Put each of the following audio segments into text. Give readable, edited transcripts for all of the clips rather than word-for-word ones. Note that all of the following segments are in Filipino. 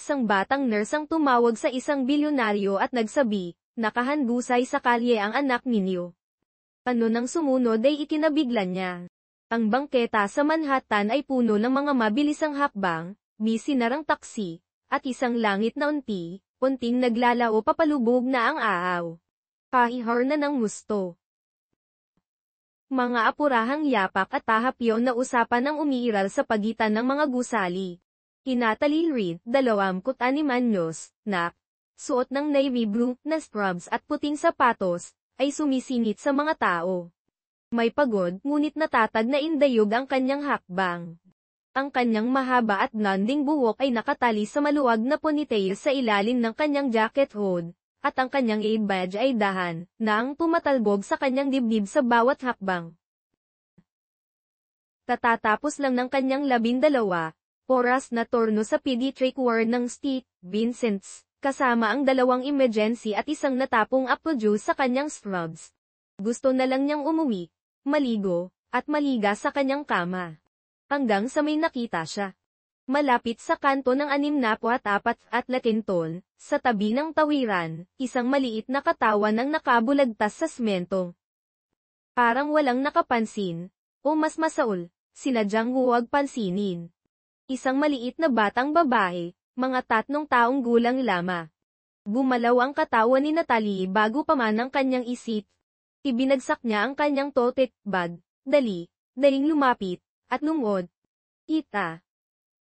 isang batang nurse ang tumawag sa isang bilyonaryo at nagsabi, nakahandusay sa kalye ang anak ninyo. Ano nang sumunod ay ikinabigla niya. Ang bangketa sa Manhattan ay puno ng mga mabilisang hakbang, bisinarang taksi, at isang langit na unting naglalao papalubog na ang aaw. Kahihar na ng gusto. Mga apurahang yapak at tahapyaw na usapan ang umiiral sa pagitan ng mga gusali. Natalie Reid, 26 anyos, na suot ng navy blue na scrubs at puting sapatos, ay sumisingit sa mga tao. May pagod ngunit natatag na indayog ang kanyang hakbang. Ang kanyang mahaba at blonding buhok ay nakatali sa maluwag na ponytail sa ilalim ng kanyang jacket hood, at ang kanyang aid badge ay dahan na ang tumatalbog sa kanyang dibdib sa bawat hakbang. Tatatapos lang ng kanyang 12 oras na turno sa pediatric ward ng St. Vincent's, kasama ang 2 emergency at isang natapong apple juice sa kanyang scrubs. Gusto na lang niyang umuwi, maligo, at maliga sa kanyang kama. Hanggang sa may nakita siya. Malapit sa kanto ng 64 at Latinton, sa tabi ng tawiran, isang maliit na katawan ang nakabulagtas sa semento. Parang walang nakapansin, o mas masaol, sinadyang huwag pansinin. Isang maliit na batang babae, mga 3 taong gulang lama. Gumalaw ang katawan ni Natalie bago pa man ang kanyang isip. Ibinagsak niya ang kanyang tote bag, daling lumapit, at lungod. Kita.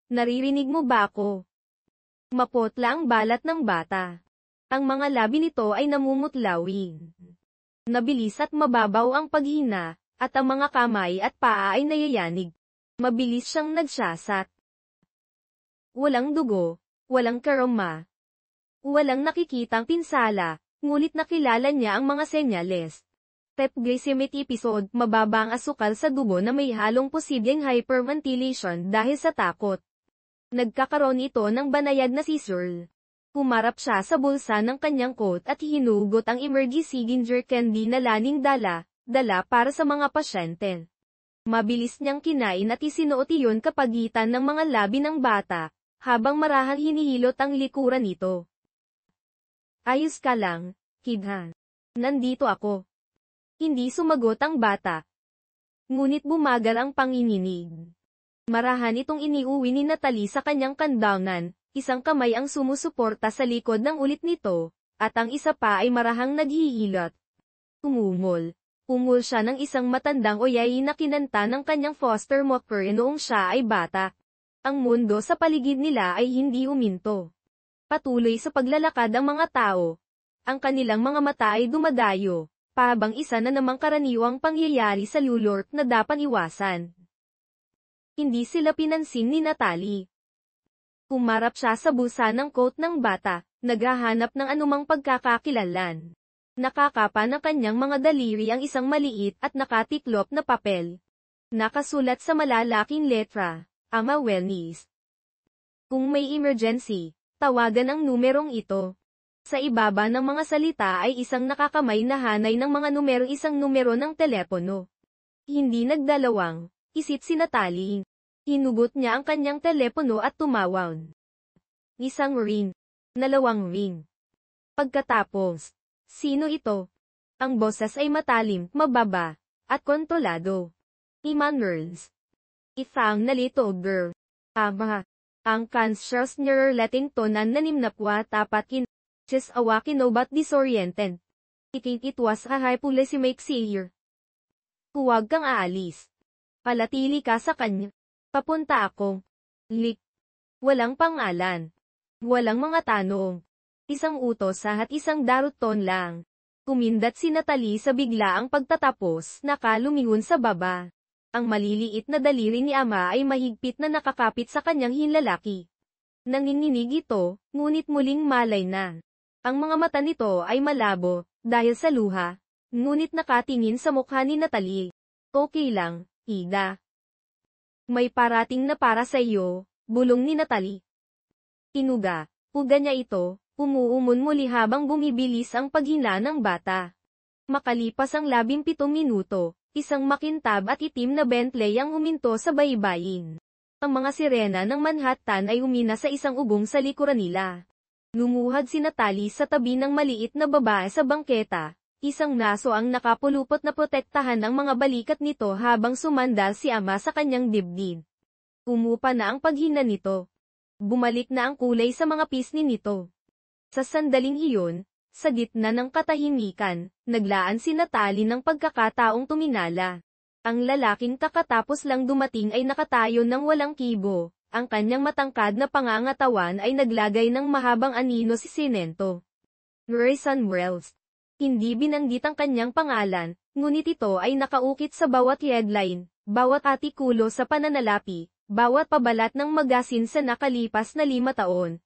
Naririnig mo ba ako? Mapotla ang balat ng bata. Ang mga labi nito ay namumutlawin. Nabilis at mababaw ang paghina, at ang mga kamay at paa ay nayayanig. Mabilis siyang nagsasat. Walang dugo, walang karoma. Walang nakikitang pinsala, ngunit nakilala niya ang mga senyales. Glycemic episode, mababa ang asukal sa dugo na may halong posibleng hyperventilation dahil sa takot. Nagkakaroon ito ng banayad na seizure. Humarap siya sa bulsa ng kanyang coat at hinugot ang emergency ginger candy na laning dala para sa mga pasyente. Mabilis niyang kinain at isinuot iyon kapagitan ng mga labi ng bata, habang marahang hinihilot ang likuran nito. Ayos ka lang, kidhan. Nandito ako. Hindi sumagot ang bata. Ngunit bumagal ang panginginig. Marahan itong iniuwi ni Natalie sa kanyang kandangan, isang kamay ang sumusuporta sa likod ng ulit nito, at ang isa pa ay marahang naghihilot. Umungol siya ng isang matandang oyay na kinanta ng kanyang foster mother noong siya ay bata. Ang mundo sa paligid nila ay hindi huminto. Patuloy sa paglalakad ang mga tao. Ang kanilang mga mata ay dumadayo. Pahabang isa na namang karaniwang pangyayari sa New York na dapat iwasan. Hindi sila pinansin ni Natalie. Humarap siya sa bulsa ng coat ng bata, naghahanap ng anumang pagkakakilanlan. Nakakapa ng kanyang mga daliri ang isang maliit at nakatiklop na papel. Nakasulat sa malalaking letra, Ama Wellness. Kung may emergency, tawagan ang numerong ito. Sa ibaba ng mga salita ay isang nakakamay na hanay ng mga isang numero ng telepono. Hindi nagdalawang isip si Natalie. Hinugot niya ang kanyang telepono at tumawag. Isang ring. 2 ring. Pagkatapos, sino ito? Ang boses ay matalim, mababa, at kontrolado. Emmanuel's. Ifang nalito girl. Ama. Ang conscious near letting tonan na nimnapwa-tapat awakin o ba't disoriented. It was a hypoglycemic seizure. Huwag kang aalis. Palatili ka sa kanya. Papunta ako. Walang pangalan. Walang mga tanong. Isang utos at isang daruton lang. Kumindat si Natalie sa biglaang pagtatapos, nakalumingon sa baba. Ang maliliit na daliri ni Ama ay mahigpit na nakakapit sa kanyang hinlalaki. Nanginginig ito, ngunit muling malay na. Ang mga mata nito ay malabo, dahil sa luha, ngunit nakatingin sa mukha ni Natalie. Okay lang, Ida. May parating na para sa iyo, bulong ni Natalie. Puga niya ito, umuumon muli habang bumibilis ang paghina ng bata. Makalipas ang 17 minuto, isang makintab at itim na Bentley ang huminto sa baybayin. Ang mga sirena ng Manhattan ay umina sa isang ubong sa likuran nila. Lumuhad si Natalie sa tabi ng maliit na babae sa bangketa. Isang naso ang nakapulupot na protektahan ang mga balikat nito habang sumandal si ama sa kanyang dibdib. Umupa na ang paghina nito. Bumalik na ang kulay sa mga pisngi nito. Sa sandaling iyon, sa gitna ng katahimikan, naglaan si Natalie ng pagkakataong tuminala. Ang lalaking kakatapos lang dumating ay nakatayo ng walang kibo. Ang kanyang matangkad na pangangatawan ay naglagay ng mahabang anino si Sinento. Grayson Wells. Hindi binanggit ang kanyang pangalan, ngunit ito ay nakaukit sa bawat headline, bawat artikulo sa pananalapi, bawat pabalat ng magasin sa nakalipas na 5 taon.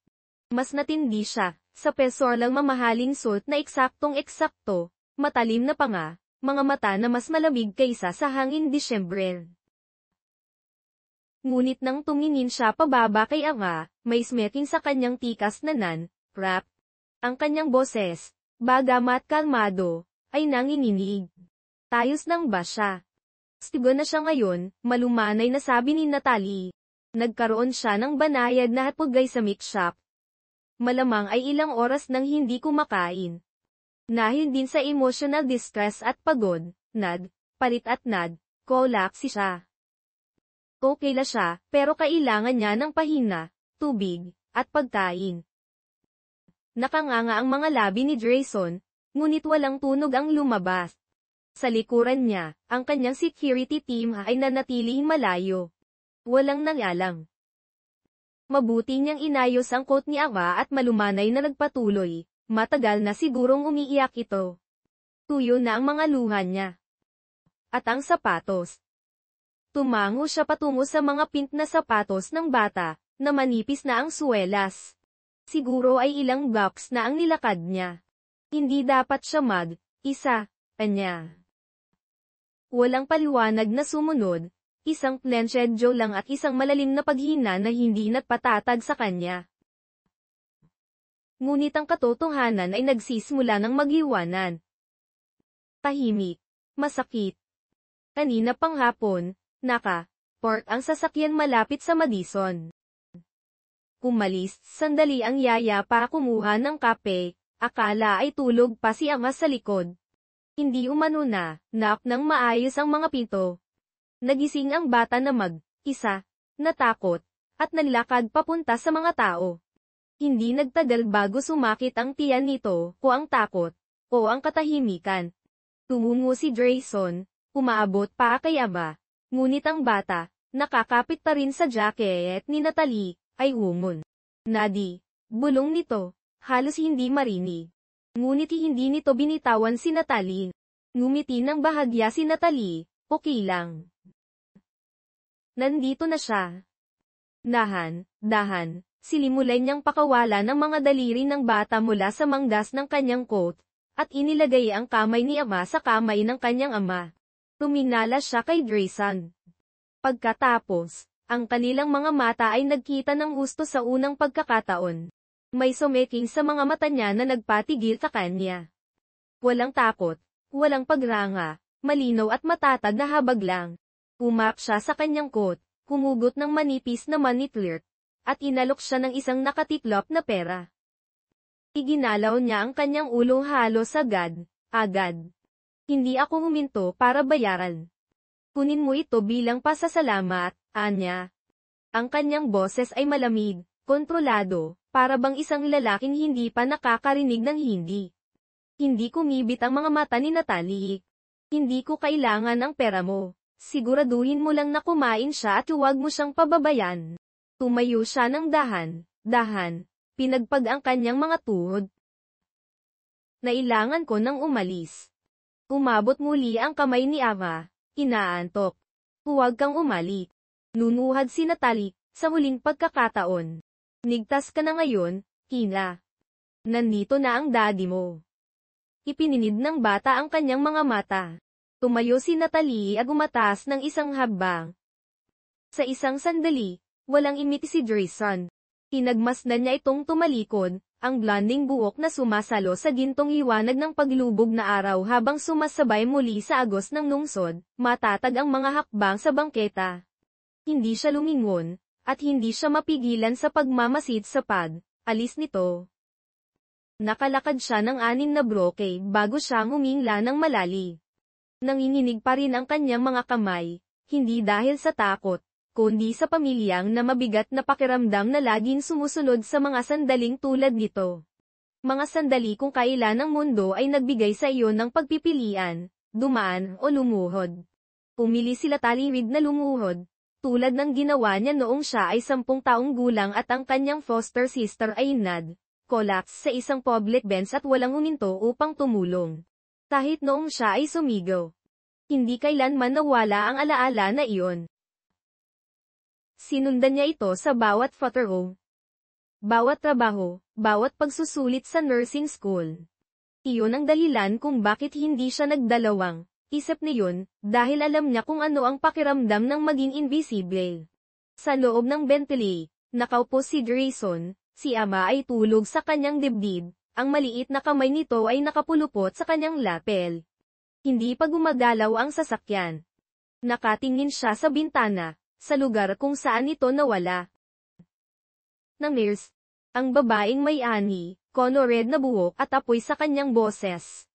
Mas natindi siya, sa pesorlang mamahaling suit na eksaktong-eksakto, matalim na panga, mga mata na mas malamig kaysa sa hangin Disyembre. Ngunit nang tumingin siya pababa kay ama, may smirking sa kanyang tikas na rap. Ang kanyang boses, bagamat kalmado, ay nanginginig. Tayos nang ba siya? Stigo na siya ngayon, malumanay na sabi ni Natalie. Nagkaroon siya ng banayad na hapugay sa meat shop. Malamang ay ilang oras nang hindi kumakain. Dahil din sa emotional distress at pagod, palit at kolaksi siya. Okay la siya, pero kailangan niya ng pahinga, tubig, at pagkain. Nakanganga ang mga labi ni Grayson, ngunit walang tunog ang lumabas. Sa likuran niya, ang kanyang security team ay nanatiling malayo. Walang nangalang. Mabuti niyang inayos ang coat ni ama at malumanay na nagpatuloy, matagal na sigurong umiiyak ito. Tuyo na ang mga luha niya. At ang sapatos. Tumango siya patungo sa mga pink na sapatos ng bata, na manipis na ang suwelas. Siguro ay ilang blocks na ang nilakad niya. Hindi dapat siya mag-isa, kanya. Walang paliwanag na sumunod, isang clenched jaw lang at isang malalim na paghina na hindi nagpatatag sa kanya. Ngunit ang katotohanan ay nagsisimula ng maghiwanan. Tahimik. Masakit. Kanina pang hapon, park ang sasakyan malapit sa Madison. Kumalis, sandali ang yaya para kumuha ng kape, akala ay tulog pa si ama sa likod. Hindi umano na, knock nang maayos ang mga pinto. Nagising ang bata na mag-isa, natakot, at nalakad papunta sa mga tao. Hindi nagtagal bago sumakit ang tiyan nito, o ang takot, o ang katahimikan. Tumungo si Grayson, umaabot pa kay ama. Ngunit ang bata, nakakapit pa rin sa jacket ni Natalie, ay humon. Nadi, bulong nito, halos hindi marinig. Ngunit hindi nito binitawan si Natalie. Ngumiti ng bahagya si Natalie, okay lang. Nandito na siya. Dahan, silimulay niyang pakawala ng mga daliri ng bata mula sa manggas ng kanyang coat, at inilagay ang kamay ni ama sa kamay ng kanyang ama. Tuminala siya kay Grayson. Pagkatapos, ang kanilang mga mata ay nagkita ng gusto sa unang pagkakataon. May sumeking sa mga mata niya na nagpatigil sa kanya. Walang takot, walang pagranga, malinaw at matatag na habag lang. Umap siya sa kanyang coat, humugot ng manipis na manitlirt, at inalok siya ng isang nakatiklop na pera. Iginalaw niya ang kanyang ulo halos agad. Hindi ako huminto para bayaran. Kunin mo ito bilang pasasalamat, anya. Ang kanyang boses ay malamig, kontrolado, para bang isang lalaking hindi pa nakakarinig ng hindi. Hindi kumibit ang mga mata ni Natalie. Hindi ko kailangan ang pera mo. Siguraduhin mo lang na kumain siya at huwag mo siyang pababayan. Tumayo siya ng dahan, pinagpag ang kanyang mga tuhod. Nailangan ko nang umalis. Umabot muli ang kamay ni ama, inaantok. Huwag kang umalik. Nunuhad si Natalie, sa huling pagkakataon. Nigtas ka na ngayon, Kina. Nandito na ang daddy mo. Ipininid ng bata ang kanyang mga mata. Tumayo si Natalie at gumatas ng isang habang. Sa isang sandali, walang imiti si Grayson. Tinagmasdan niya itong tumalikod, ang blonding buhok na sumasalo sa gintong liwanag ng paglubog na araw habang sumasabay muli sa agos ng lungsod, matatag ang mga hakbang sa bangketa. Hindi siya lumingon, at hindi siya mapigilan sa pagmamasid sa pag-alis nito. Nakalakad siya ng 6 na bloke bago siya humingla ng malali. Nanginginig pa rin ang kanyang mga kamay, hindi dahil sa takot, kundi sa pamilyang na mabigat na pakiramdam na laging sumusunod sa mga sandaling tulad nito. Mga sandali kung kailan ang mundo ay nagbigay sa iyo ng pagpipilian, dumaan o lumuhod. Pumili sila taliwid na lumuhod, tulad ng ginawa niya noong siya ay 10 taong gulang at ang kanyang foster sister ay collapse sa isang public bench at walang huminto upang tumulong. Kahit noong siya ay sumigaw. Hindi kailanman nawala ang alaala na iyon. Sinundan niya ito sa bawat photo, bawat trabaho, bawat pagsusulit sa nursing school. Iyon ang dahilan kung bakit hindi siya nagdalawang isip niyon, dahil alam niya kung ano ang pakiramdam ng maging invisible. Sa loob ng Bentley, nakaupo si Grayson, si ama ay tulog sa kanyang dibdib, ang maliit na kamay nito ay nakapulupot sa kanyang lapel. Hindi pa gumagalaw ang sasakyan. Nakatingin siya sa bintana, sa lugar kung saan ito nawala. Ng nurse, ang babaeng may ani, kono-red na buhok at apoy sa kanyang boses.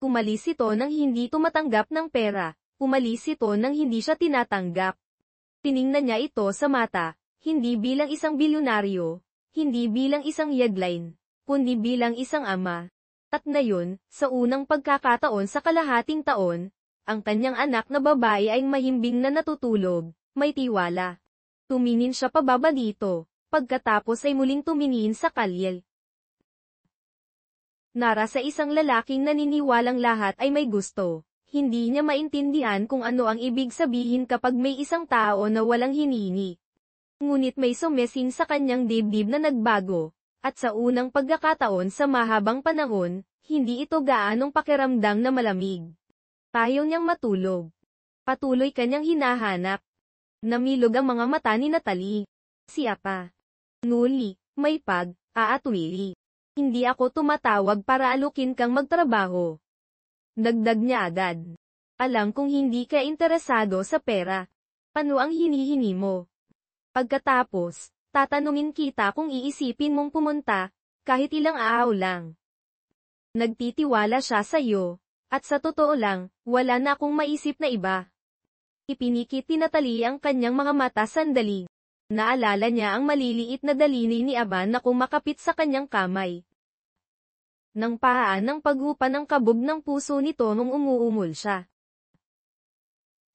Umalis ito nang hindi tumatanggap ng pera, umalis ito nang hindi siya tinatanggap. Tiningnan niya ito sa mata, hindi bilang isang bilyonaryo, hindi bilang isang yegline, kundi bilang isang ama. At ngayon, sa unang pagkakataon sa kalahating taon, ang kanyang anak na babae ay mahimbing na natutulog, may tiwala. Tumingin siya pababa dito, pagkatapos ay muling tumingin sa kalye. Nara sa isang lalaking naniniwalang lahat ay may gusto. Hindi niya maintindihan kung ano ang ibig sabihin kapag may isang tao na walang hiningi. Ngunit may sumesin sa kanyang dibdib na nagbago, at sa unang pagkakataon sa mahabang panahon, hindi ito gaanong pakiramdam na malamig. Ayaw niyang matulog. Patuloy kanyang hinahanap. Namilog ang mga mata ni Natalie. Siya pa. Nguli, may aatwili. Hindi ako tumatawag para alukin kang magtrabaho. Dagdag niya agad. Alam kong hindi ka interesado sa pera. Ano ang hinihingi mo? Pagkatapos, tatanungin kita kung iisipin mong pumunta, kahit ilang araw lang. Nagtitiwala siya sa iyo, at sa totoo lang, wala na akong maisip na iba. Ipinikit ni Natalie ang kanyang mga mata sandali. Naalala niya ang maliliit na daliri ni Aban na kumakapit sa kanyang kamay. Nang pahaan ng paghupa ng kabog ng puso nito nung umuumol siya.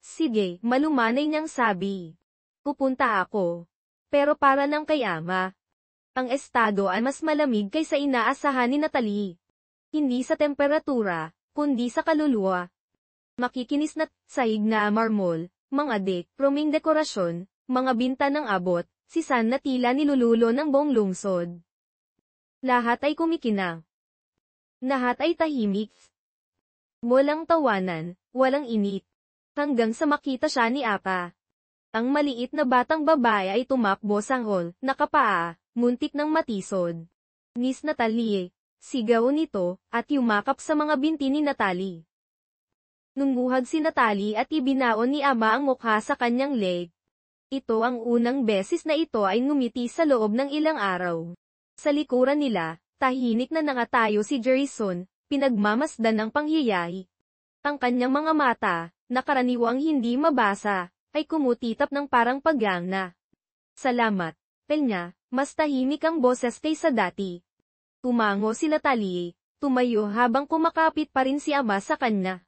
Sige, malumanay niyang sabi. Pupunta ako. Pero para nang kay ama. Ang estado ay mas malamig kaysa inaasahan ni Natalie. Hindi sa temperatura, kundi sa kaluluwa. Makikinis na sahig na marmol, mga kroming dekorasyon, mga binta ng abot, sisan na tila nilululo ng buong lungsod. Lahat ay kumikinang. Lahat ay tahimik. Walang tawanan, walang init. Hanggang sa makita siya ni Apa. Ang maliit na batang babae ay tumakbo sa hall, nakapaa, muntik ng matisod. Miss Natalie, sigaw nito, at yumakap sa mga binti ni Natalie. Nungguhag si Natalie at ibinaon ni Ama ang mukha sa kanyang leg. Ito ang unang beses na ito ay ngumiti sa loob ng ilang araw. Sa likuran nila, tahimik na nakatayo si Grayson, pinagmamasdan ng panghiyahi. Ang kanyang mga mata, na karaniwang hindi mabasa, ay kumutitap ng parang paggana. Salamat, niya, mas tahimik ang boses kaysa dati. Tumango si Natalie, tumayo habang kumakapit pa rin si Ama sa kanya.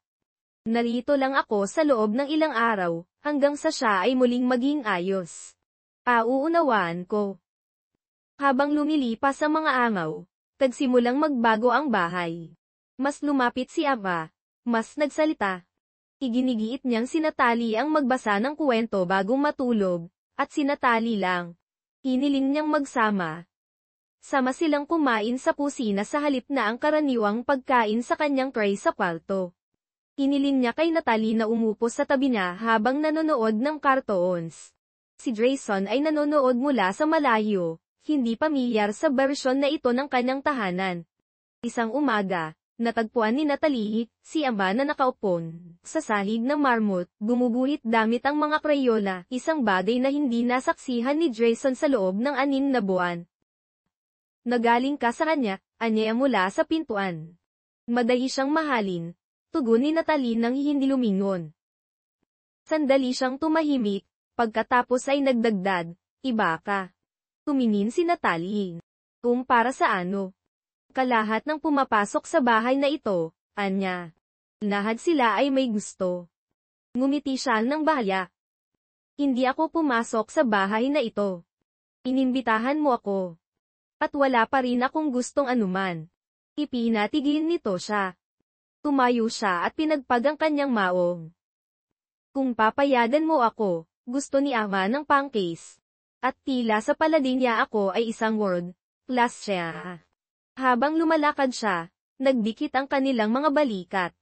Narito lang ako sa loob ng ilang araw, hanggang sa siya ay muling maging ayos. Uuunawaan ko. Habang lumilipas ang mga angaw, tagsimulang magbago ang bahay. Mas lumapit si Ava, mas nagsalita. Iginigiit niyang si Natalie ang magbasa ng kwento bago matulog, at si Natalie lang. Hiniling niyang magsama. Sama silang kumain sa kusina sa halip na ang karaniwang pagkain sa kanyang tray sa kwarto. Hiniling niya kay Natalie na umupo sa tabi niya habang nanonood ng cartoons. Si Grayson ay nanonood mula sa malayo, hindi pamilyar sa bersyon na ito ng kanyang tahanan. Isang umaga, Natagpuan ni Natalie, si Ama na nakaupon sa sahig ng marmot, gumuguhit damit ang mga Crayola, isang bagay na hindi nasaksihan ni Jason sa loob ng 6 na buwan. Nagaling ka sa kanya, anya mula sa pintuan. Madali siyang mahalin, tugon ni Natalie nang hindi lumingon. Sandali siyang tumahimik, pagkatapos ay nagdagdag, iba ka. Tumingin si Natalie. Para sa ano? Kalahat ng pumapasok sa bahay na ito, anya. Lahat sila ay may gusto. Ngumiti siya ng bahaya. Hindi ako pumasok sa bahay na ito. Inimbitahan mo ako. At wala pa rin akong gustong anuman. Ipinatigil nito siya. Tumayo siya at pinagpag ang kanyang maong. Kung papayagan mo ako, gusto ni Ama ng pancakes. At tila sa paladin niya ako ay isang word, plus siya. Habang lumalakad siya, nagdikit ang kanilang mga balikat.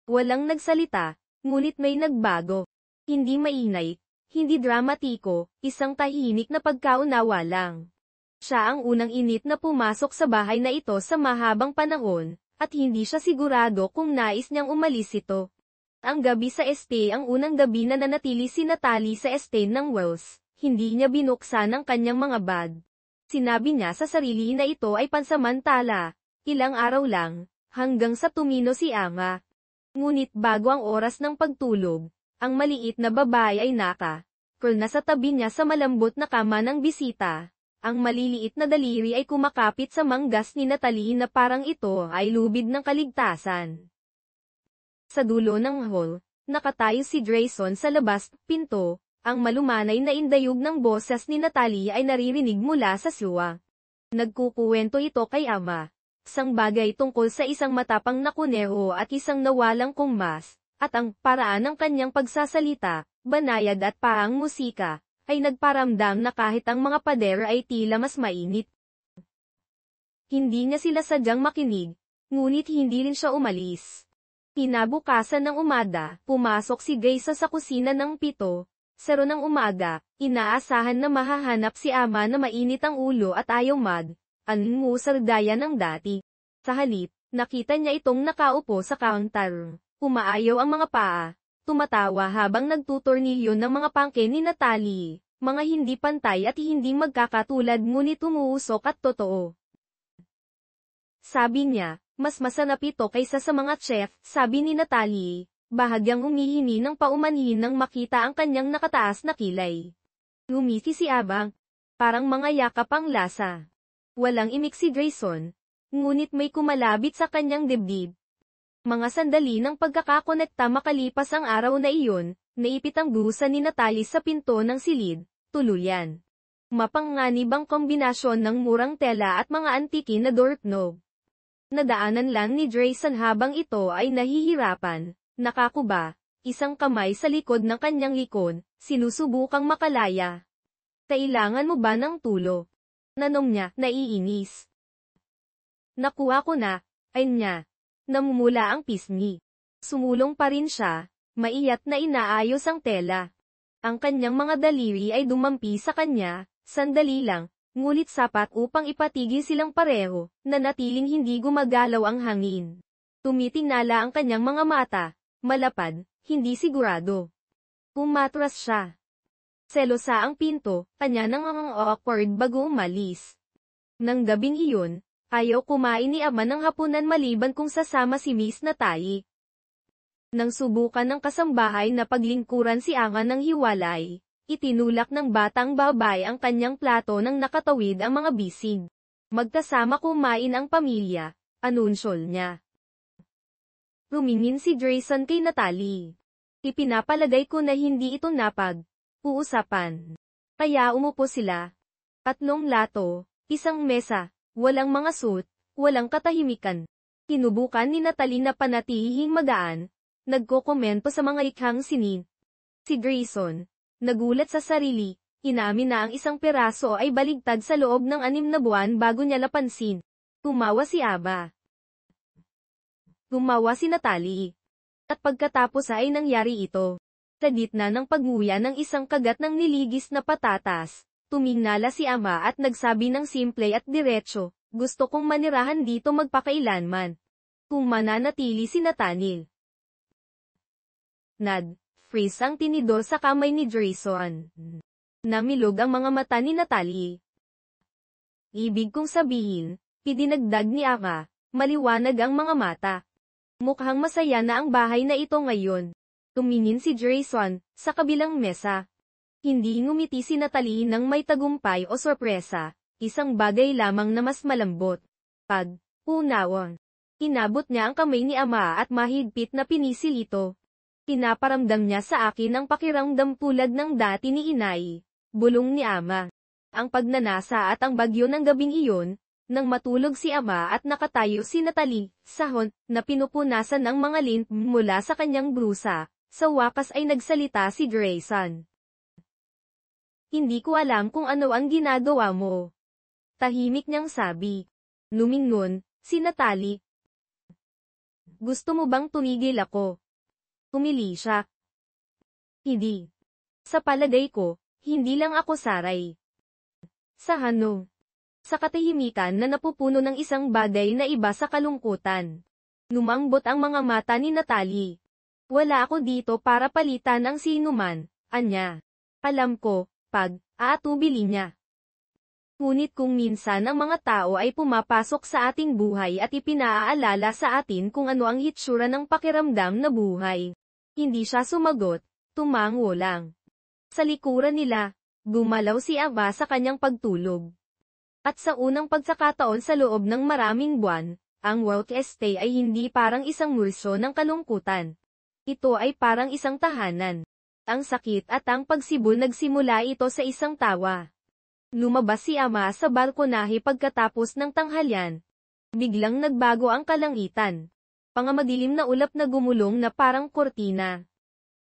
Walang nagsalita, ngunit may nagbago. Hindi maingay, hindi dramatiko, isang tahimik na pagkaunawa lang. Siya ang unang init na pumasok sa bahay na ito sa mahabang panahon, at hindi siya sigurado kung nais niyang umalis ito. Ang gabi sa este ang unang gabi na nanatili si Natalie sa este ng Wells, hindi niya binuksan ang kanyang mga bag. Sinabi niya sa sarili na ito ay pansamantala, ilang araw lang, hanggang sa tumino si Ama. Ngunit bago ang oras ng pagtulog, ang maliit na babae ay curl na sa tabi niya sa malambot na kama ng bisita. Ang maliliit na daliri ay kumakapit sa manggas ni Natalie na parang ito ay lubid ng kaligtasan. Sa dulo ng hall, nakatayo si Jason sa labas, pinto. Ang malumanay na indayog ng boses ni Natalie ay naririnig mula sa suwa. Nagkukuwento ito kay Ama. Isang bagay tungkol sa isang matapang na kuneho at isang nawalang kumas, at ang paraan ng kanyang pagsasalita, banayad at parang musika, ay nagparamdam na kahit ang mga pader ay tila mas mainit. Hindi niya sila sadyang makinig, ngunit hindi rin siya umalis. Kinabukasan ng umaga, pumasok si Grace sa kusina ng 7:00 ng umaga, inaasahan na mahahanap si Ama na mainit ang ulo at ayaw mag-almusal gaya ng dati. Sa halip, nakita niya itong nakaupo sa counter. Umaayaw ang mga paa, tumatawa habang nagtutornilyo ng mga pangke ni Natalie, mga hindi pantay at hindi magkakatulad ngunit umuusok at totoo. Sabi niya, mas masanap ito kaysa sa mga chef, sabi ni Natalie. Bahagyang umihini ng paumanhin nang makita ang kanyang nakataas na kilay. Ngumiti si Abang. Parang mga yakap ang lasa. Walang imik si Jason. Ngunit may kumalabit sa kanyang dibdib. Mga sandali ng pagkakakonekta makalipas ang araw na iyon, naipit ang gusa ni Natalie sa pinto ng silid, tuluyan. Mapanganib ang kombinasyon ng murang tela at mga antiki na doorknob. Nadaanan lang ni Jason habang ito ay nahihirapan. Nakakuba, isang kamay sa likod ng kanyang likod, sinusubukang makalaya. Kailangan mo ba ng tulo? Nanong niya, naiinis. Nakuha ko na, ay niya. Namumula ang pisngi. Sumulong pa rin siya, maiyat na inaayos ang tela. Ang kanyang mga daliri ay dumampi sa kanya, sandali lang, ngunit sapat upang ipatigil silang pareho, na natiling hindi gumagalaw ang hangin. Tumitingala ang kanyang mga mata. Malapad, hindi sigurado. Umatras siya. Selosa ang pinto, kanya nang awkward bago umalis. Nang gabing iyon, ayaw kumain ni Ama ng hapunan maliban kung sasama si Miss Natalie. Nang subukan ng kasambahay na paglingkuran si Ama ng hiwalay, itinulak ng batang babae ang kanyang plato nang nakatawid ang mga bisig. Magkasama kumain ang pamilya, anunsyol niya. Rumingin si Jason kay Natalie. Ipinapalagay ko na hindi ito uusapan. Kaya umupo sila. 3 lato, isang mesa, walang mga suit, walang katahimikan. Tinubukan ni Natalie na panatilihing magaan, nagkokomento sa mga ikhang sinin. Si Jason, nagulat sa sarili, inamin na ang isang piraso ay baligtad sa loob ng 6 na buwan bago niya napansin. Tumawa si Aba. Gumawa si Natalie. At pagkatapos ay nangyari ito. Sa gitna ng pag-nguya ng isang kagat ng niligis na patatas, tumingala si Ama at nagsabi ng simple at diretso, gusto kong manirahan dito magpakailanman. Kung mananatili si Nathaniel. Freeze ang tinidor sa kamay ni Jason. Namilog ang mga mata ni Natalie. Ibig kong sabihin, idinagdag ni Ama, maliwanag ang mga mata. Mukhang masaya na ang bahay na ito ngayon. Tumingin si Jason, sa kabilang mesa. Hindi ngumiti si Natalie nang may tagumpay o sorpresa, isang bagay lamang na mas malambot. Pag-unawan. Inabot niya ang kamay ni Ama at mahigpit na pinisil ito. Pinaparamdam niya sa akin ang pakiramdam tulad ng dati ni Inay. Bulong ni Ama. Ang pagnanasa at ang bagyo ng gabing iyon, nang matulog si Ama at nakatayo si Natalie, sahon, na pinupunasan ng mga lint mula sa kanyang brusa, sa wakas ay nagsalita si Jason. Hindi ko alam kung ano ang ginagawa mo. Tahimik niyang sabi. Lumingon, si Natalie. Gusto mo bang tumigil ako? Humili siya. Hindi. Sa palagay ko, hindi lang ako saray. Sa hanong. Sa katahimikan na napupuno ng isang bagay na iba sa kalungkutan. Lumambot ang mga mata ni Natalie. Wala ako dito para palitan ang sinuman, anya. Alam ko, aatubili niya. Ngunit kung minsan ang mga tao ay pumapasok sa ating buhay at ipinaaalala sa atin kung ano ang hitsura ng pakiramdam na buhay. Hindi siya sumagot, tumango lang. Sa likuran nila, gumalaw si Aba sa kanyang pagtulog. At sa unang pagkakataon sa loob ng maraming buwan, ang work stay ay hindi parang isang mulso ng kalungkutan. Ito ay parang isang tahanan. Ang sakit at ang pagsibol nagsimula ito sa isang tawa. Lumabas si Ama sa balkonahe pagkatapos ng tanghalian. Biglang nagbago ang kalangitan. Pangamadilim na ulap na gumulong na parang kortina.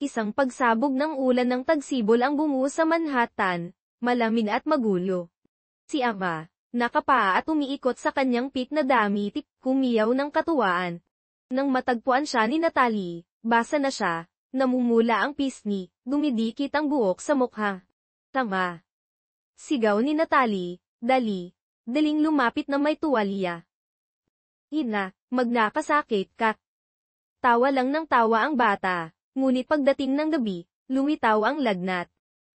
Isang pagsabog ng ulan ng tagsibol ang bumuo sa Manhattan, malamig at magulo. Si Ama, nakapaa at umiikot sa kanyang pik na damitik, humiyaw ng katuwaan. Nang matagpuan siya ni Natalie, basa na siya, namumula ang pisngi, dumidikit ang buhok sa mukha. Tama. Sigaw ni Natalie, daling lumapit na may tuwalya. Ina, magnakasakit ka. Tawa lang ng tawa ang bata, ngunit pagdating ng gabi, lumitaw ang lagnat.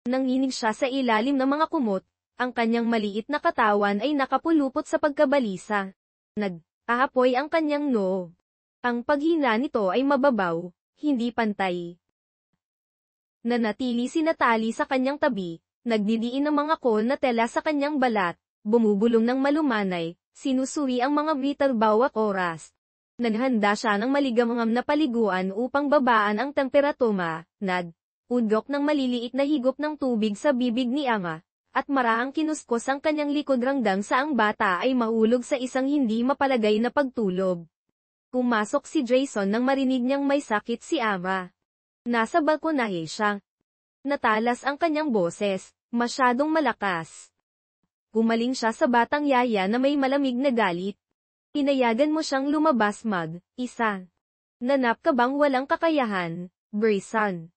Nanginig siya sa ilalim ng mga kumot, ang kanyang maliit na katawan ay nakapulupot sa pagkabalisa. Nag-aapoy ang kanyang noo. Ang paghina nito ay mababaw, hindi pantay. Nanatili si Natalie sa kanyang tabi. Nagdidiin ng mga kon na tela sa kanyang balat, bumubulong ng malumanay, sinusuri ang mga meter bawat oras. Naghanda siya ng maligamgam na paliguan upang babaan ang temperatura, ugok ng maliliit na higop ng tubig sa bibig ni Ama, at maraang kinuskos ang kanyang likod rangdang sa ang bata ay mahulog sa isang hindi mapalagay na pagtulog. Pumasok si Jason nang marinig niyang may sakit si Ama. Nasa balkonahe siya. Natalas ang kanyang boses, masyadong malakas. Gumaling siya sa batang yaya na may malamig na galit. Inayagan mo siyang lumabas mag-isa. Nanap ka bang walang kakayahan, Grayson?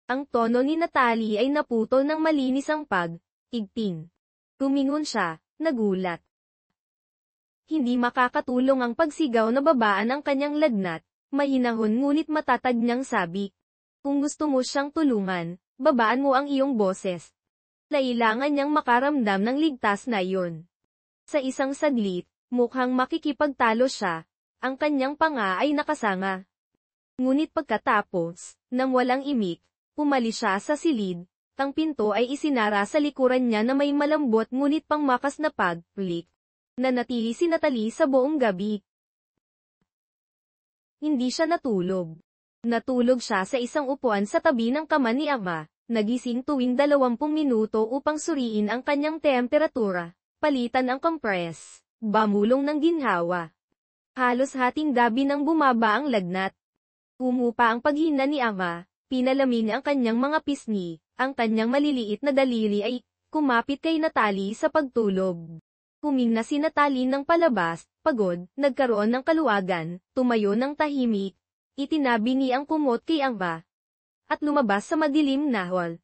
Ang tono ni Natalie ay naputol ng malinis ang pag-igting. Tumingon siya, nagulat. Hindi makakatulong ang pagsigaw na babaan ang kanyang lagnat, mahinahon ngunit matatag niyang sabi. Kung gusto mo siyang tulungan, babaan mo ang iyong boses. Kailangan niyang makaramdam ng ligtas na iyon. Sa isang saglit, mukhang makikipagtalo siya, ang kanyang panga ay nakasanga. Ngunit pagkatapos, nang walang imik, pumalis siya sa silid, ang pinto ay isinara sa likuran niya na may malambot ngunit pangmakas na pag-flick. Nanatili si Natalie sa buong gabi. Hindi siya natulog. Natulog siya sa isang upuan sa tabi ng kama ni Ama, nagising tuwing 20 minuto upang suriin ang kanyang temperatura, palitan ang compress, bamulong ng ginhawa. Halos hating gabi nang bumaba ang lagnat. Umupa ang paghina ni Ama, pinalamin ang kanyang mga pisngi, ang kanyang maliliit na daliri ay kumapit kay Natalie sa pagtulog. Humingna si Natalie ng palabas, pagod, nagkaroon ng kaluwagan, tumayo ng tahimik. Itinabingi ang kumot kay Ama. At lumabas sa madilim na hall.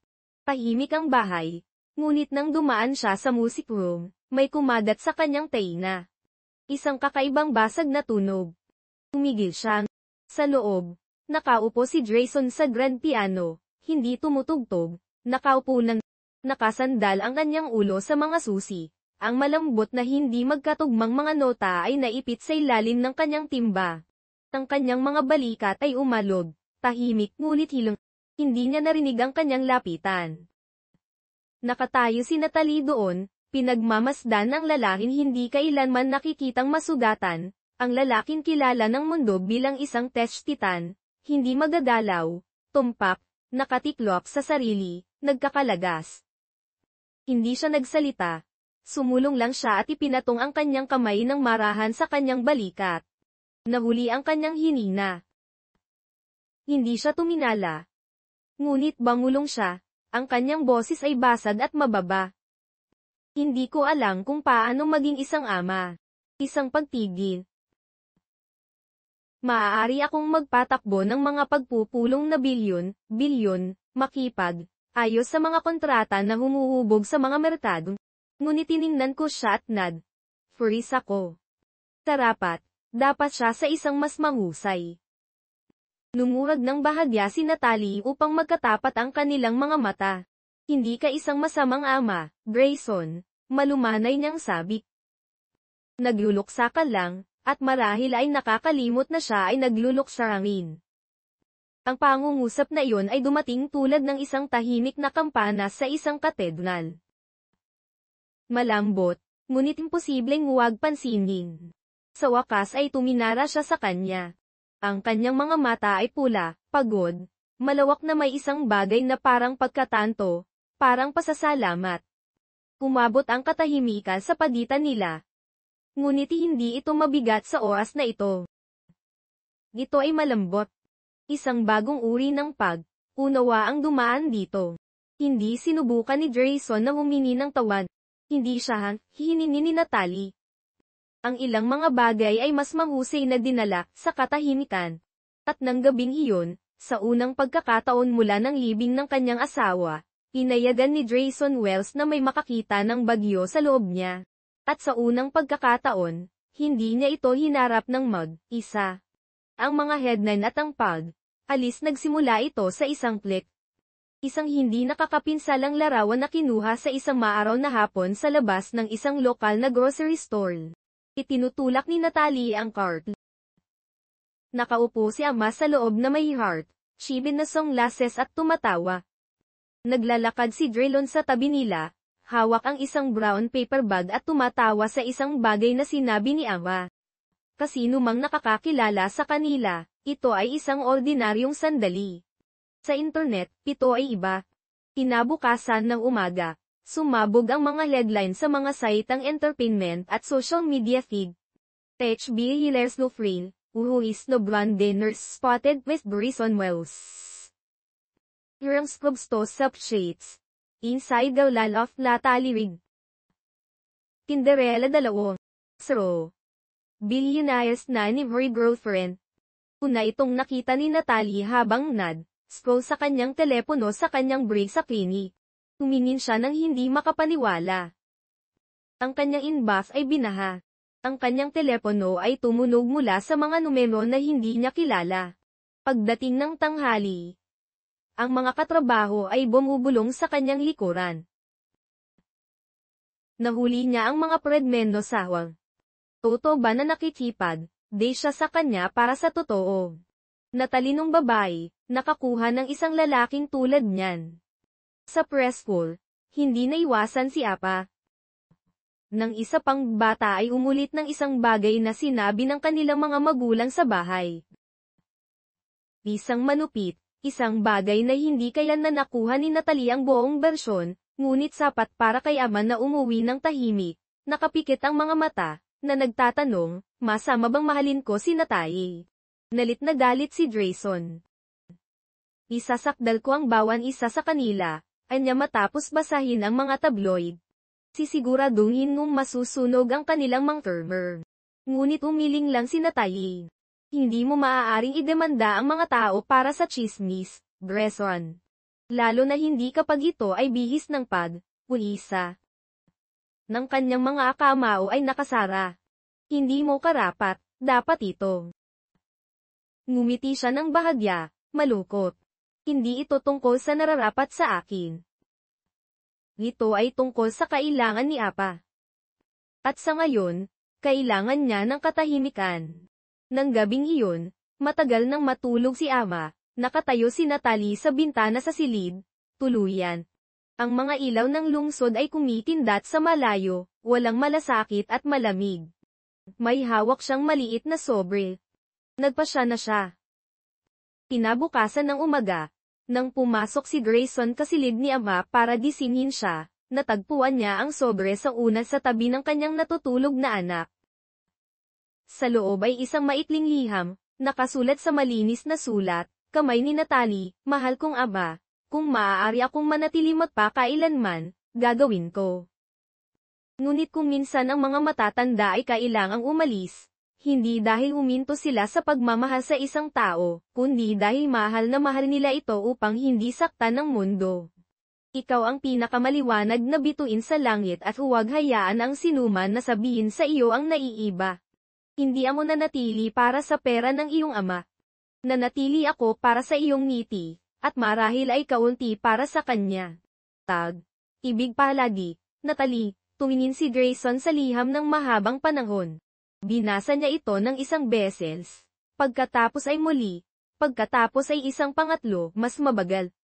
Tahimik ang bahay. Ngunit nang dumaan siya sa music room, may kumagat sa kanyang taina. Isang kakaibang basag na tunog. Tumigil siya. Sa loob, nakaupo si Grayson sa grand piano, hindi tumutugtog, nakaupo ng nakasandal ang kanyang ulo sa mga susi. Ang malambot na hindi magkatugmang mga nota ay naipit sa ilalim ng kanyang timba. Ang kanyang mga balikat ay umalog, tahimik ngunit hilong. Hindi niya narinig ang kanyang lapitan. Nakatayo si Natalie doon, pinagmamasdan ng lalaking hindi kailanman nakikitang masugatan, ang lalaking kilala ng mundo bilang isang test titan, hindi magadalaw, tumpak, nakatiklop sa sarili, nagkakalagas. Hindi siya nagsalita. Sumulong lang siya at ipinatong ang kanyang kamay ng marahan sa kanyang balikat. Nahuli ang kanyang hinina. Hindi siya tuminala. Ngunit bangulong siya, ang kanyang boses ay basag at mababa. Hindi ko alam kung paano maging isang ama. Isang pagtigil. Maaari akong magpatakbo ng mga pagpupulong na bilyon, makipag, ayos sa mga kontrata na humuhubog sa mga merkado. Ngunit tiningnan ko siya at freeze ako. Dapat siya sa isang mas mahusay. Lumurag ng bahagya si Natalie upang magkatapat ang kanilang mga mata. Hindi ka isang masamang ama, Grayson, malumanay niyang sabi. Nagluluksa ka lang, at marahil ay nakakalimot na siya ay nagluluksa rin. Ang pangungusap na iyon ay dumating tulad ng isang tahimik na kampana sa isang katedral. Malambot, ngunit imposibleng huwag pansinin. Sa wakas ay tuminara siya sa kanya. Ang kanyang mga mata ay pula, pagod, malawak na may isang bagay na parang pagkatanto, parang pasasalamat. Umabot ang katahimikan sa pagitan nila. Ngunit hindi ito mabigat sa oras na ito. Ito ay malambot. Isang bagong uri ng pag-unawa ang dumaan dito. Hindi sinubukan ni Grayson na humingi ng tawad. Hindi siya hihinini ni Natalie. Ang ilang mga bagay ay mas mahusay na dinala sa katahimikan. At ng gabing iyon, sa unang pagkakataon mula ng libing ng kanyang asawa, pinayagan ni Grayson Wells na may makakita ng bagyo sa loob niya. At sa unang pagkakataon, hindi niya ito hinarap ng mag-isa. Ang mga headline at ang pag-alis nagsimula ito sa isang click. Isang hindi nakakapinsalang larawan na kinuha sa isang maaraw na hapon sa labas ng isang lokal na grocery store. Itinutulak ni Natalie ang cart. Nakaupo si ama sa loob na may heart-shaped na sunglasses at tumatawa. Naglalakad si Drelon sa tabi nila, hawak ang isang brown paper bag at tumatawa sa isang bagay na sinabi ni ama. Kasino mang nakakakilala sa kanila, ito ay isang ordinaryong sandali. Sa internet, ito ay iba. Kinabukasan ng umaga, sumabog ang mga headline sa mga site ng entertainment at social media feed. HB Hilaire's no frill, who is no blonde nurse spotted with Grayson Wells. Hirang scrubstos subshades. Inside the land of Natalie Rig. Cinderella 2. Billionaire's nanny girlfriend. Una itong nakita ni Natalie habang scroll sa kanyang telepono sa kanyang break sa clinic. Tumingin siya nang hindi makapaniwala. Ang kanyang inbox ay binaha. Ang kanyang telepono ay tumunog mula sa mga numero na hindi niya kilala. Pagdating ng tanghali, ang mga katrabaho ay bumubulong sa kanyang likuran. Nahuli niya ang mga predmendo sawang. Totoo ba na nakikipag, day siya sa kanya para sa totoo? Natalinong babae, nakakuha ng isang lalaking tulad niyan. Sa preschool, hindi naiwasan si Apa. Nang isa pang bata ay umulit ng isang bagay na sinabi ng kanilang mga magulang sa bahay. Isang manupit, isang bagay na hindi kailanman nakuha ni Natalie ang buong bersyon, ngunit sapat para kay ama na umuwi ng tahimik, nakapikit ang mga mata, na nagtatanong, masama bang mahalin ko si Natalie? Nalit na galit si Grayson. Isasakdal ko ang bawan isa sa kanila, anya matapos basahin ang mga tabloid. Sisiguraduhin nung masusunog ang kanilang mga termer. Ngunit umiling lang si Natalie. Hindi mo maaaring idemanda ang mga tao para sa chismis, Grayson. Lalo na hindi kapag ito ay bihis ng pag-uisa. Ng kanyang mga akamao ay nakasara. Hindi mo karapat, dapat ito. Ngumiti siya ng bahagya, malungkot. Hindi ito tungkol sa nararapat sa akin. Ito ay tungkol sa kailangan ni Apa. At sa ngayon, kailangan niya ng katahimikan. Nang gabing iyon, matagal nang matulog si Ama, nakatayo si Natalie sa bintana sa silid, tuluyan. Ang mga ilaw ng lungsod ay kumikindat sa malayo, walang malasakit at malamig. May hawak siyang maliit na sobre. Nagpasya na siya. Kinabukasan ng umaga, nang pumasok si Grayson kasilid ni Ama para gisingin siya, natagpuan niya ang sobre sa unan sa tabi ng kanyang natutulog na anak. Sa loob ay isang maikling liham, nakasulat sa malinis na sulat, kamay ni Natalie, mahal kong Ama, kung maaari akong manatili magpakailanman, gagawin ko. Ngunit kung minsan ang mga matatanda ay kailangang umalis, hindi dahil huminto sila sa pagmamahal sa isang tao, kundi dahil mahal na mahal nila ito upang hindi saktan ng mundo. Ikaw ang pinakamaliwanag na bituin sa langit at huwag hayaan ang sinuman na sabihin sa iyo ang naiiba. Hindi ako nanatili para sa pera ng iyong ama. Nanatili ako para sa iyong ngiti, at marahil ay kaunti para sa kanya. Tag. Ibig palagi, Natalie. Tumingin si Grayson sa liham ng mahabang panahon. Binasa niya ito ng isang beses. Pagkatapos ay muli. Pagkatapos ay isang pangatlo, mas mabagal.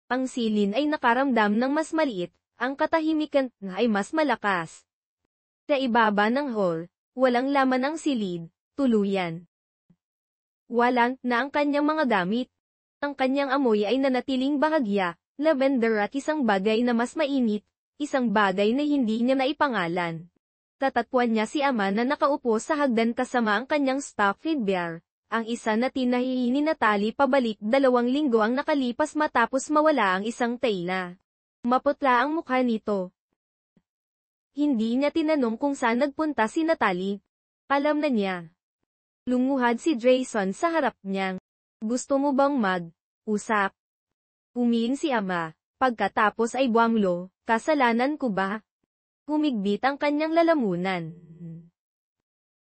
Ang silin ay nakaramdam ng mas maliit, ang katahimikan ay mas malakas. Sa ibaba ng hall, walang laman ang silid, tuluyan. Walang na ang kanyang mga gamit. Ang kanyang amoy ay nanatiling bahagya, lavender at isang bagay na mas mainit. Isang bagay na hindi niya naipangalan. Tatatpuan niya si Ama na nakaupo sa hagdan kasama ang kanyang stuffed bear. Ang isa na tinahihi ni Natalie pabalik 2 linggo ang nakalipas matapos mawala ang isang tela. Maputla ang mukha nito. Hindi niya tinanong kung saan nagpunta si Natalie. Alam na niya. Lumuhad si Grayson sa harap niya. Gusto mo bang mag-usap? Umiin si Ama. Pagkatapos ay buwanglo, kasalanan ko ba? Humigbit ang kanyang lalamunan.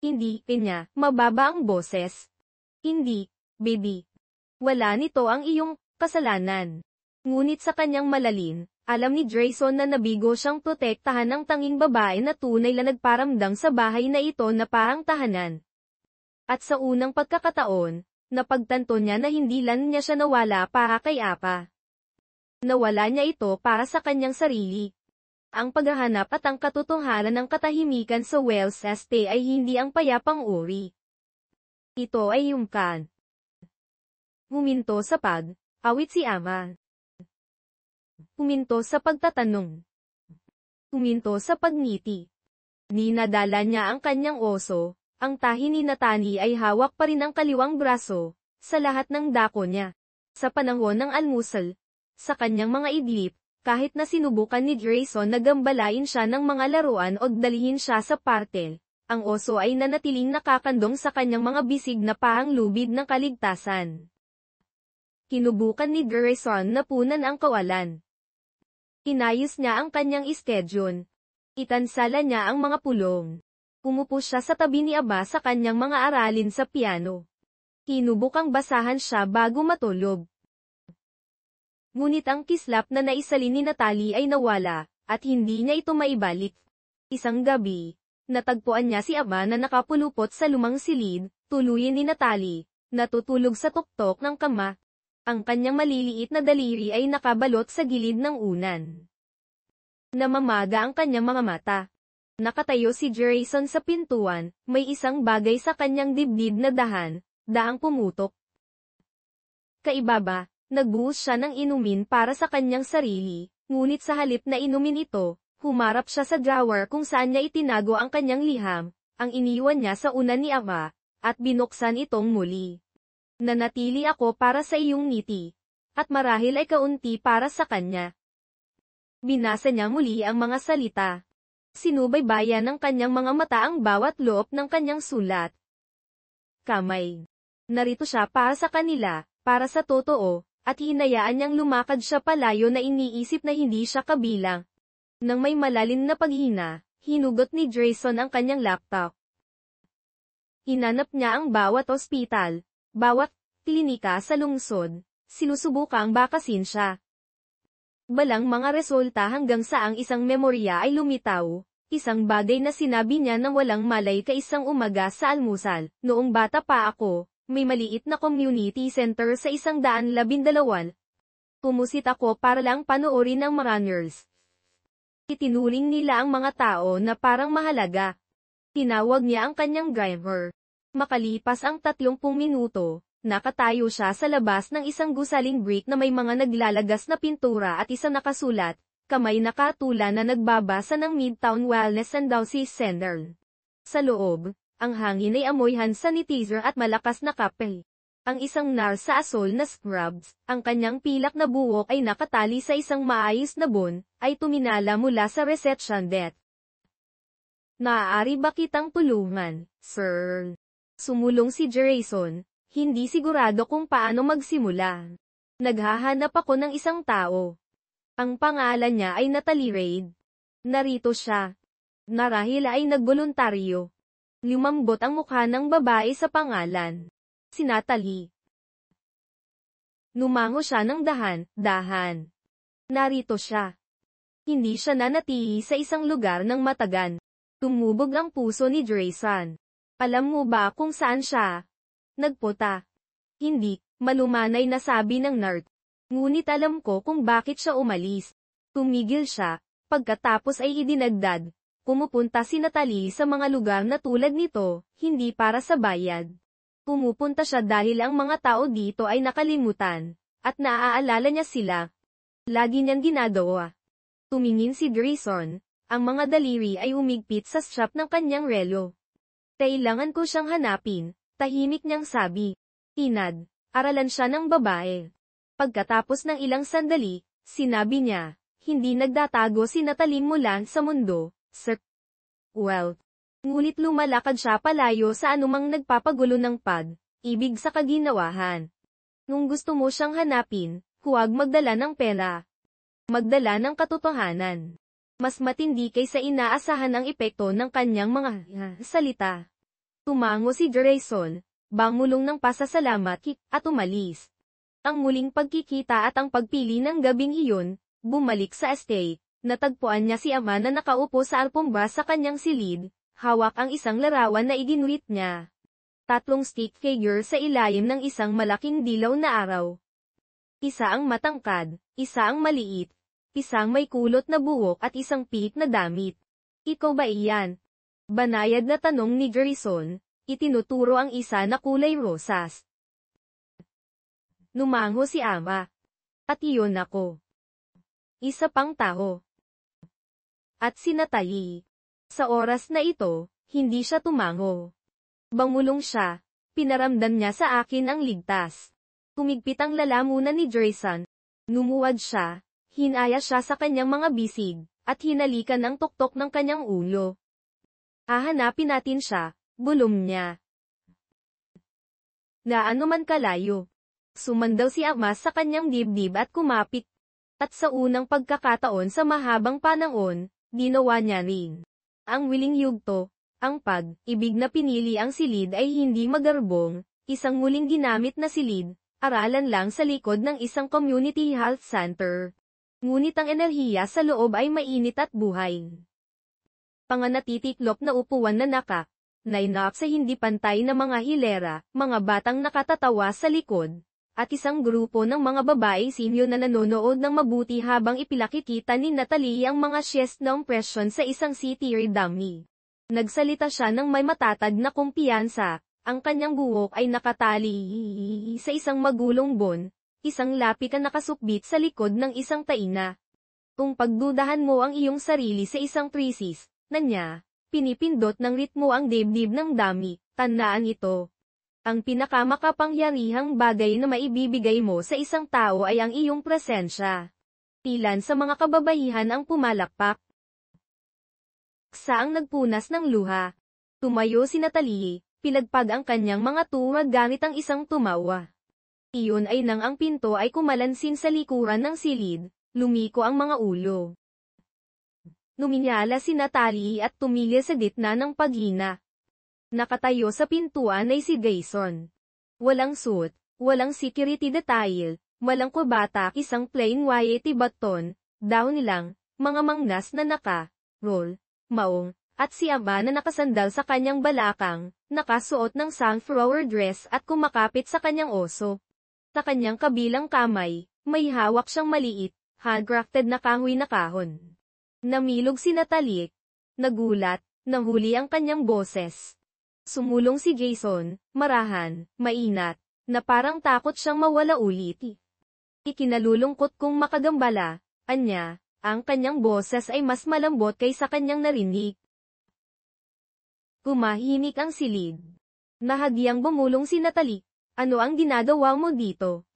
Hindi, niya, mababa ang boses. Hindi, baby. Wala nito ang iyong kasalanan. Ngunit sa kanyang malalin, alam ni Grayson na nabigo siyang protektahan ng tanging babae na tunay na nagparamdam sa bahay na ito na parang tahanan. At sa unang pagkakataon, napagtanto niya na hindi lang niya siya nawala para kay Apa. Nawala niya ito para sa kanyang sarili. Ang paghahanap at ang katotohanan ng katahimikan sa Wells Estate ay hindi ang payapang uri. Ito ay yumkan. Huminto sa awit si Ama. Huminto sa pagtatanong. Huminto sa pagngiti. Ninadala niya ang kanyang oso, ang tahi ni Natalie ay hawak pa rin ang kaliwang braso, sa lahat ng dako niya. Sa panahon ng almusal, sa kanyang mga idlip, kahit na sinubukan ni Grayson na gambalain siya ng mga laruan o dalhin siya sa partel, ang oso ay nanatiling nakakandong sa kanyang mga bisig na pahanglubid ng kaligtasan. Kinubukan ni Grayson na punan ang kawalan. Inayos niya ang kanyang schedule. Itansala niya ang mga pulong. Umupo siya sa tabi ni Aba sa kanyang mga aralin sa piano. Kinubukang basahan siya bago matulog. Ngunit ang kislap na naisalin ni Natalie ay nawala, at hindi niya ito maibalik. Isang gabi, natagpuan niya si Aba na nakapulupot sa lumang silid, tuluyin ni Natalie, natutulog sa tuktok ng kama. Ang kanyang maliliit na daliri ay nakabalot sa gilid ng unan. Namamaga ang kanyang mga mata. Nakatayo si Grayson sa pintuan, may isang bagay sa kanyang dibdib na daang pumutok. Kaibaba. Nagbuhos siya ng inumin para sa kanyang sarili, ngunit sa halip na inumin ito, humarap siya sa drawer kung saan niya itinago ang kanyang liham, ang iniwan niya sa unan ni Ama, at binuksan itong muli. Nanatili ako para sa iyong ngiti, at marahil ay kaunti para sa kanya. Binasa niya muli ang mga salita. Sinubaybayan ng kanyang mga mata ang bawat loob ng kanyang sulat. Kamay. Narito siya para sa kanila, para sa totoo, at hinayaan niyang lumakad siya palayo na iniisip na hindi siya kabilang. Nang may malalim na paghina, hinugot ni Grayson ang kanyang laptop. Hinanap niya ang bawat ospital, bawat klinika sa lungsod, sinusubukang bakasin siya. Balang mga resulta hanggang sa ang isang memorya ay lumitaw, isang bagay na sinabi niya nang walang malay kaisang umaga sa almusal. Noong bata pa ako, may maliit na community center sa 112. Pumusit ako para lang panoorin ang Mariners. Itinuring nila ang mga tao na parang mahalaga. Tinawag niya ang kanyang driver. Makalipas ang 30 minuto, nakatayo siya sa labas ng isang gusaling brick na may mga naglalagas na pintura at isang nakasulat, kamay nakatula na nagbabasa ng Midtown Wellness and Disease Center. Sa loob, ang hangin ay amoy hand sanitizer at malakas na kape. Ang isang nurse sa asol na scrubs, ang kanyang pilak na buhok ay nakatali sa isang maayos na bon, ay tuminala mula sa reception desk. "Maaari ba kitang tulungan, sir?" Sumulong si Grayson, hindi sigurado kung paano magsimula. "Naghahanap ako ng isang tao. Ang pangalan niya ay Natalie Reid. Narito siya." Marahil ay nagboluntaryo. Lumambot ang mukha ng babae sa pangalan. Si Natalie. Numango siya ng dahan-dahan. Narito siya. Hindi siya nanatili sa isang lugar ng matagan. Tumubog ang puso ni Grayson. "Alam mo ba kung saan siya?" "Nagpunta." "Hindi," malumanay na sabi ng nurse. "Ngunit alam ko kung bakit siya umalis." Tumigil siya, pagkatapos ay idinagdag. "Pumupunta si Natalie sa mga lugar na tulad nito, hindi para sa bayad. Pumupunta siya dahil ang mga tao dito ay nakalimutan, at naaalala niya sila. Lagi niyang ginagawa." Tumingin si Grayson, ang mga daliri ay umigpit sa strap ng kanyang relo. "Kailangan ko siyang hanapin," tahimik niyang sabi. Tinad, aralan siya ng babae. Pagkatapos ng ilang sandali, sinabi niya, "Hindi nagdatago si Natalie mula sa mundo, sir." "Well." Ngunit lumalakad siya palayo sa anumang nagpapagulo ng pag-ibig sa kaginawahan. "Kung gusto mo siyang hanapin, huwag magdala ng pera. Magdala ng katotohanan." Mas matindi kaysa inaasahan ang epekto ng kanyang mga salita. Tumango si Grayson, bangulong ng pasasalamat at umalis. Ang muling pagkikita at ang pagpili ng gabing iyon, bumalik sa estate, natagpuan niya si ama na nakaupo sa alpombra sa kanyang silid. Hawak ang isang larawan na iginuit niya. 3 stick figure sa ilalim ng isang malaking dilaw na araw. Isa ang matangkad, isa ang maliit, isang may kulot na buhok at isang pihit na damit. "Ikaw ba iyan?" Banayad na tanong ni Grayson, itinuturo ang isa na kulay rosas. Numango si ama. "At iyon ako." Isa pang tao. At si Natalie. Sa oras na ito, hindi siya tumango. Bangulong siya, pinaramdam niya sa akin ang ligtas. Tumigpit ang lalamunan ni Grayson. Numuwad siya, hinaya siya sa kanyang mga bisig, at hinalikan ang tuktok ng kanyang ulo. "Hahanapin natin siya," bulong niya. "Gaano man kalayo?" Sumandaw si ama sa kanyang dibdib at kumapit. At sa unang pagkakataon sa mahabang panahon, ginawa niya rin. Ang wiling yugto, ang pag-ibig na pinili ang silid ay hindi magarbong, isang muling ginamit na silid, aralan lang sa likod ng isang community health center. Ngunit ang enerhiya sa loob ay mainit at buhay. Panganatitiklop na upuan na line up sa hindi pantay na mga hilera, mga batang nakatatawa sa likod, at isang grupo ng mga babaeng sinyo na nanonood ng mabuti habang ipilakikita ni Natalie ang mga chest na impression sa isang CT dummy. Nagsalita siya ng may matatag na kumpiyansa, ang kanyang buhok ay nakatali sa isang magulong bon, isang lapik na nakasukbit sa likod ng isang taina. "Kung pagdudahan mo ang iyong sarili sa isang krisis, na niya, pinipindot ng ritmo ang dibdib ng dummy, tandaan ito. Ang pinakamakapangyarihang bagay na maibibigay mo sa isang tao ay ang iyong presensya." Ilan sa mga kababaihan ang pumalakpak. Saang nagpunas ng luha. Tumayo si Natalie, pilagpag ang kanyang mga tungad gamit ang isang tumawa. Iyon ay nang ang pinto ay kumalansin sa likuran ng silid, lumiko ang mga ulo. Numinyala si Natalie at tumigil sa gitna ng paghina. Nakatayo sa pintuan ay si Grayson. Walang suit, walang security detail, walang kubatak, isang plain white baton, down lang, mga mangnas na naka-roll, maong, at si ama na nakasandal sa kanyang balakang, nakasuot ng sunflower dress at kumakapit sa kanyang oso. Sa kanyang kabilang kamay, may hawak siyang maliit, handcrafted na kahoy na kahon. Namilog si Natalie. Nagulat, nahuli ang kanyang boses. Sumulong si Jason, marahan, mainat, na parang takot siyang mawala ulit. Ikinalulungkot kong makagambala, anya, ang kanyang boses ay mas malambot kaysa kanyang narinig. Kumahinik ang silid. Nahagyang bumulong si Natalie. Ano ang ginagawa mo dito?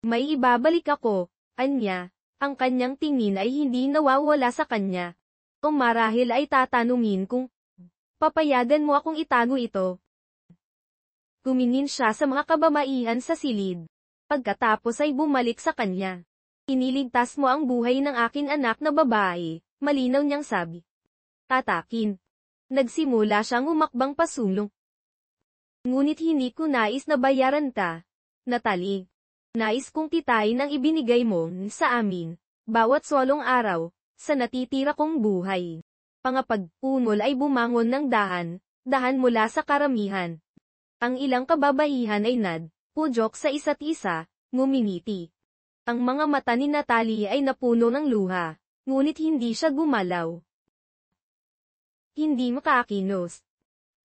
May ibabalik ako, anya. Ang kanyang tingin ay hindi nawawala sa kanya. O marahil ay tatanungin kung, papayagan mo akong itago ito. Kumingin siya sa mga kababaihan sa silid. Pagkatapos ay bumalik sa kanya. Iniligtas mo ang buhay ng aking anak na babae, malinaw niyang sabi. Tatakin. Nagsimula siyang umakbang pasulong. Ngunit hindi ko nais na bayaran ka, Natalie. Nais kong kitain ang ibinigay mo sa amin, bawat solong araw, sa natitira kong buhay. Pangapag-unol ay bumangon ng dahan mula sa karamihan. Ang ilang kababaihan ay pujok sa isa't isa, ngumingiti. Ang mga mata ni Natalie ay napuno ng luha, ngunit hindi siya gumalaw. Hindi makakilos.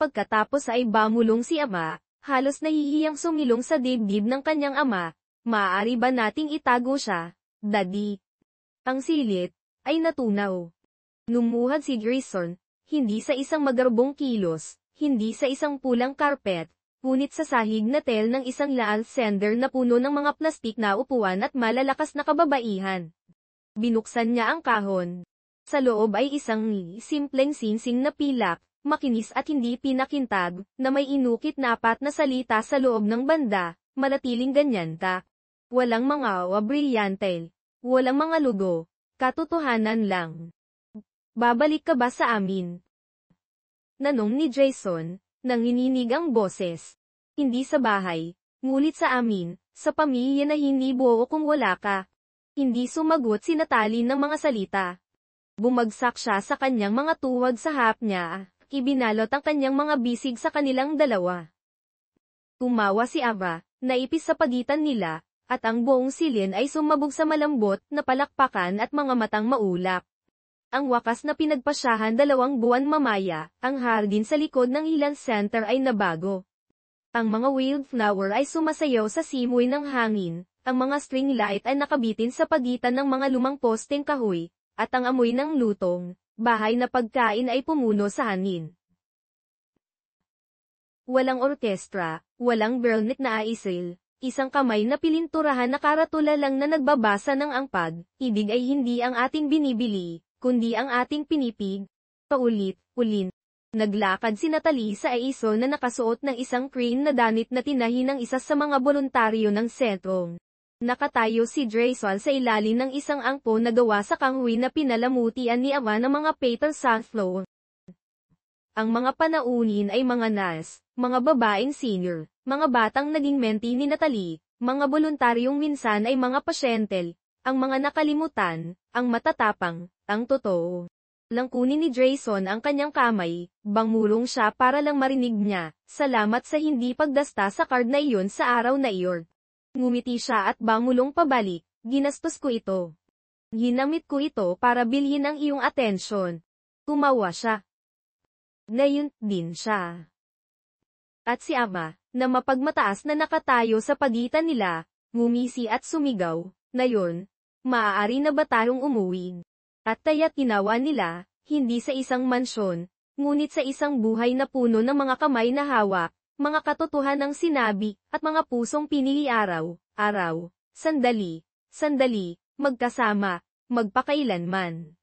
Pagkatapos ay bumulong si ama, halos nahihiyang sumilong sa dibdib ng kanyang ama. Maaari ba nating itago siya, Daddy? Ang silit ay natunaw. Lumuhad si Grayson, hindi sa isang magarbong kilos, hindi sa isang pulang karpet, ngunit sa sahig na tel ng isang laal sender na puno ng mga plastik na upuan at malalakas na kababaihan. Binuksan niya ang kahon. Sa loob ay isang simpleng sinsing na pilak, makinis at hindi pinakintag, na may inukit na 4 na salita sa loob ng banda, manatiling ganyan ta. Walang mga brilyante, walang mga logo, katotohanan lang. Babalik ka ba sa amin? Nanong ni Jason, nang hininig ang boses. Hindi sa bahay, ngulit sa amin, sa pamilya na hindi buo kung wala ka. Hindi sumagot si Natalie ng mga salita. Bumagsak siya sa kanyang mga tuwag sa hap niya, ibinalot ang kanyang mga bisig sa kanilang dalawa. Tumawa si Ava, naipis sa pagitan nila, at ang buong silin ay sumabog sa malambot na palakpakan at mga matang maulap. Ang wakas na pinagpasyahan 2 buwan mamaya, ang hardin sa likod ng Hill Center ay nabago. Ang mga wildflower ay sumasayaw sa simoy ng hangin, ang mga string light ay nakabitin sa pagitan ng mga lumang posteng kahoy, at ang amoy ng lutong, bahay na pagkain ay pumuno sa hangin. Walang orkestra, walang belnet na aisil, isang kamay na pilinturahan na karatula lang na nagbabasa ng angpag, ibig ay hindi ang ating binibili, kundi ang ating pinipig. Paulit-ulit. Naglakad si Natalie sa aiso na nakasuot ng isang cream na danit na tinahi ng isa sa mga voluntaryo ng sentrong. Nakatayo si Jason sa ilalim ng isang angpo na gawa sa kahoy na pinalamutian ni ama ng mga petal sunflower. Ang mga panaunin ay mga nas, mga babaeng senior, mga batang naging mentee ni Natalie, mga voluntaryong minsan ay mga pasyente, ang mga nakalimutan, ang matatapang, ang totoo. Langkunin ni Jason ang kanyang kamay, bangulong siya para lang marinig niya, salamat sa hindi pagdasta sa card na iyon sa araw na iyon. Ngumiti siya at bangulong pabalik, ginastos ko ito. Ginamit ko ito para bilhin ang iyong atensyon. Tumawa siya. Ngayon din siya. At si ama, na mapagmataas na nakatayo sa pagitan nila, ngumisi at sumigaw, na yun, maaari na ba tayong umuwi? At taya't ginawa nila, hindi sa isang mansyon, ngunit sa isang buhay na puno ng mga kamay na hawak, mga katotohanang sinabi, at mga pusong pinili araw, sandali, magkasama, magpakailanman.